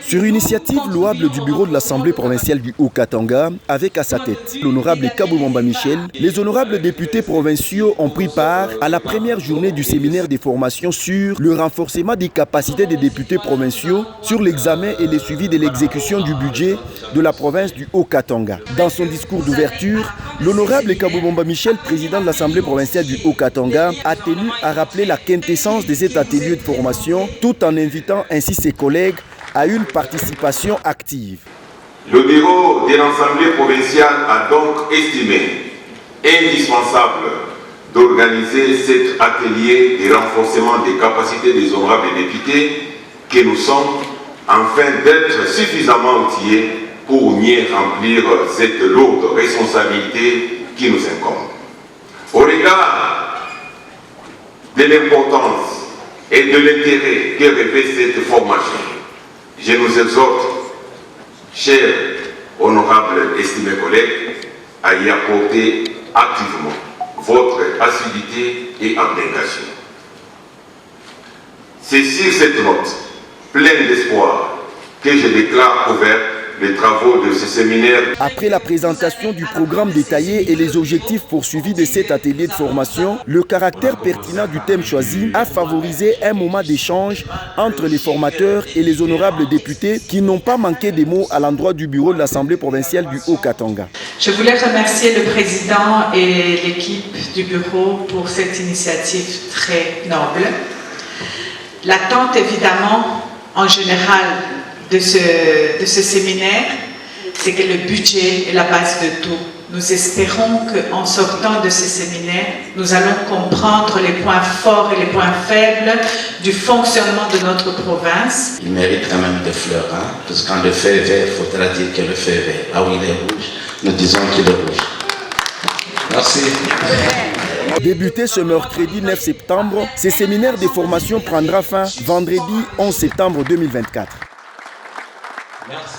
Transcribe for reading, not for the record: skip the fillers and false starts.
Sur initiative louable du bureau de l'Assemblée provinciale du Haut-Katanga, avec à sa tête l'honorable Kaboumamba Michel, les honorables députés provinciaux ont pris part à la première journée du séminaire des formations sur le renforcement des capacités des députés provinciaux sur l'examen et le suivi de l'exécution du budget de la province du Haut-Katanga. Dans son discours d'ouverture, l'honorable Kaboumamba Michel, président de l'Assemblée provinciale du Haut-Katanga, a tenu à rappeler la quintessence de cet atelier de formation tout en invitant ainsi ses collègues à une participation active. Le bureau de l'Assemblée provinciale a donc estimé indispensable d'organiser cet atelier de renforcement des capacités des honorables députés que nous sommes, afin d'être suffisamment outillés pour mieux remplir cette lourde responsabilité qui nous incombe. Au regard de l'importance et de l'intérêt que revêt cette formation, je nous exhorte, chers honorables estimés collègues, à y apporter activement votre assiduité et abnégation. C'est sur cette note, pleine d'espoir, que je déclare ouvert les travaux de ce séminaire. Après la présentation du programme détaillé et les objectifs poursuivis de cet atelier de formation, le caractère pertinent du thème choisi a favorisé un moment d'échange entre les formateurs et les honorables députés qui n'ont pas manqué des mots à l'endroit du bureau de l'Assemblée provinciale du Haut-Katanga. Je voulais remercier le président et l'équipe du bureau pour cette initiative très noble. L'attente, évidemment, en général, de ce séminaire, c'est que le budget est la base de tout. Nous espérons qu'en sortant de ce séminaire, nous allons comprendre les points forts et les points faibles du fonctionnement de notre province. Il mérite quand même des fleurs, hein? Parce que quand le feu est vert, il faudra dire que le feu est vert. Là où il est rouge, nous disons qu'il est rouge. Merci. Débuté ce mercredi 9 septembre, ce séminaire de formation prendra fin vendredi 11 septembre 2024. Merci.